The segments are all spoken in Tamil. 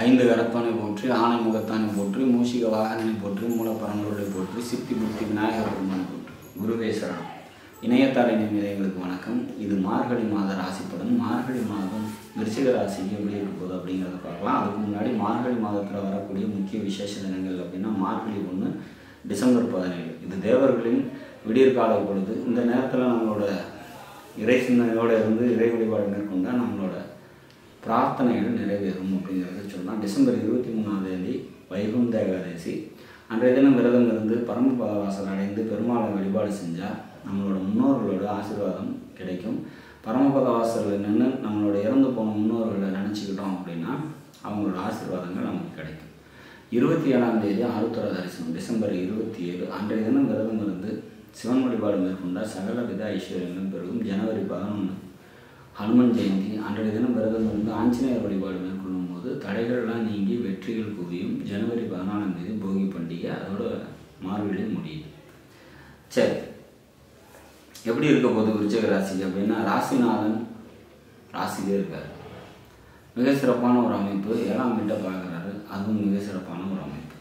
ஐந்து கரத்தானை போற்றி, ஆனை முகத்தானை போற்றி, மூஷிக வாகனனை போற்றி, மூலப்பரம்பொருளை போற்றி, சித்தி புத்தி விநாயகர் பெருமானை போற்றி. குருவே சரணம். இணையத்தாளின் இதயங்களுக்கு வணக்கம். இது மார்கழி மாத ராசிப்படன். மார்கழி மாதம் விருச்சிக ராசிக்கு எப்படி இருக்க போகுது அப்படிங்கிறத பார்க்கலாம். அதுக்கு முன்னாடி மார்கழி மாதத்தில் வரக்கூடிய முக்கிய விசேஷ தினங்கள் அப்படின்னா மார்கழி 1 டிசம்பர் 17. இது தேவர்களின் விடியற்கால பொழுது. இந்த நேரத்தில் நம்மளோட இறை சிந்தனையோடு இருந்து இறை வழிபாடு மேற்கொண்டால் நம்மளோட பிரார்த்தனைகள் நிறைவேறும் அப்படிங்கிறத சொல்லலாம். டிசம்பர் 23ஆம் தேதி வைகுண்ட ஏகாதசி. அன்றைய தினம் விரதம் இருந்து பரமபத வாசல் அடைந்து பெருமாளை வழிபாடு செஞ்சால் நம்மளோட முன்னோர்களோட ஆசீர்வாதம் கிடைக்கும். பரமபத வாசலில் நின்று நம்மளோட இறந்து போன முன்னோர்களை நினச்சிக்கிட்டோம் அப்படின்னா அவங்களோட ஆசீர்வாதங்கள் நமக்கு கிடைக்கும். 27ஆம் தேதி ஆருத்ரா தரிசனம். டிசம்பர் 27 அன்றைய தினம் விரதம் இருந்து சிவன் வழிபாடு மேற்கொண்டால் சகல வித ஐஸ்வர்யங்களும் பெருகும். ஜனவரி 11 ஹனுமன் ஜெயந்தி. அன்றைய தினம் விரதம் இருந்து ஆஞ்சநேயர் வழிபாடு மேற்கொள்ளும் போது தடைகள்லாம் நீங்கி வெற்றிகள் குவியும். ஜனவரி 14ஆம் தேதி போகி பண்டிகை. அதோட மார்கழி முடியுது. சரி, எப்படி இருக்க போது விருச்சிக ராசிக்கு அப்படின்னா ராசிநாதன் ராசிலே இருக்கார். மிக சிறப்பான ஒரு அமைப்பு. 7ஆம் வீட்டை பார்க்குறாரு. அதுவும் மிக சிறப்பான ஒரு அமைப்பு.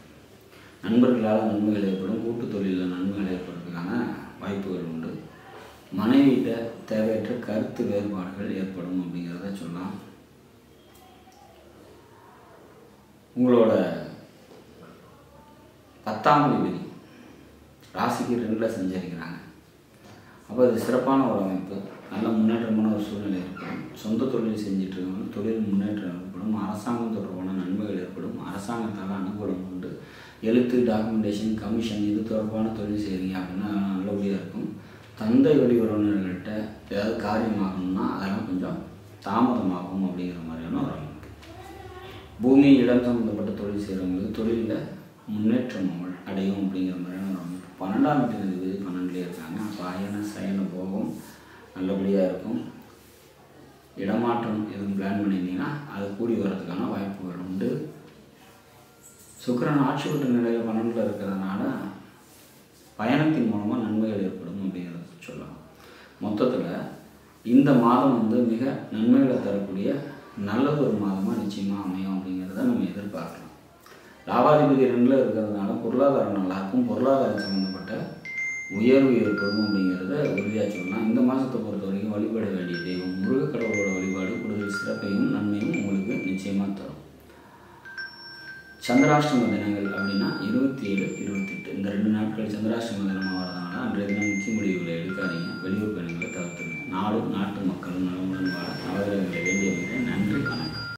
நண்பர்களால் நன்மைகள் ஏற்படும். கூட்டு தொழிலில் நன்மைகள் ஏற்படுறதுக்கான வாய்ப்புகள் உண்டு. மனைவியிட்ட தேவையற்ற கருத்து வேறுபாடுகள் ஏற்படும் அப்படிங்கிறத சொல்லலாம். உங்களோட 10ஆம் அதிபதி ராசிக்கு 2ல் சஞ்சரிக்கிறாங்க. அப்போ அது சிறப்பான ஒரு அமைப்பு. நல்ல முன்னேற்றமான ஒரு சூழ்நிலை ஏற்படும். சொந்த தொழில் செஞ்சுட்டு இருக்கவங்க தொழில் முன்னேற்றம் ஏற்படும். அரசாங்கம் தொடர்பான நன்மைகள் ஏற்படும். அரசாங்கத்தால் அனுகூலம் உண்டு. எழுத்து, டாக்குமெண்டேஷன், கமிஷன் இது தொடர்பான தொழில் செய்கிறீங்க அப்படின்னா நல்லபடியாக இருக்கும். தந்தை வழி உறவினர்கள்ட்ட ஏதாவது காரியமாகணும்னா அதெல்லாம் கொஞ்சம் தாமதமாகும் அப்படிங்கிற மாதிரியான ஒரு அமைப்பு. பூமி இடம் சம்மந்தப்பட்ட தொழில் செய்கிறவங்களுக்கு தொழிலில் முன்னேற்றம் அடையும் அப்படிங்கிற மாதிரியான ஒரு அமைப்பு. 12ஆம் வீட்டு 12லே இருக்காங்க. அப்போ அயன சயன போகம் நல்லபடியாக இருக்கும். இடமாற்றம் எதுவும் பிளான் பண்ணியிருந்தீங்கன்னா அது கூடி வர்றதுக்கான வாய்ப்புகள் உண்டு. சுக்கிரன் ஆட்சி பெற்ற நிலையில் 12ல் இருக்கிறதுனால பயணத்தின் மூலமாக நன்மைகள் ஏற்படும் அப்படிங்கிறத சொல்லலாம். மொத்தத்தில் இந்த மாதம் மிக நன்மைகளை தரக்கூடிய நல்லது ஒரு மாதமாக நிச்சயமாக அமையும் அப்படிங்கிறத நம்ம எதிர்பார்க்கலாம். லாபாதிபதி 2ல் இருக்கிறதுனால பொருளாதாரம் நல்லாயிருக்கும். பொருளாதாரம் சம்மந்தப்பட்ட உயர்வு ஏற்படும் அப்படிங்கிறத உறுதியாக சொல்லலாம். இந்த மாதத்தை பொறுத்த வரைக்கும் வழிபட வேண்டிய தெய்வம் முருக கடவுளோட வழிபாடு கூடுதல் சிறப்பையும் நன்மையும் உங்களுக்கு நிச்சயமாக தரும். சந்திராஷ்டம தினங்கள் அப்படின்னா 27, 28 இந்த 2 நாட்கள் சந்திராஷ்டம தினமாக வரதுனால அன்றைய தினம் முக்கிய முடிவுகளை எடுக்காதீங்க. வெளியூர் பயணங்களை தவிர்த்துருங்க. நாடு நாட்டு மக்களும் நலமுடன்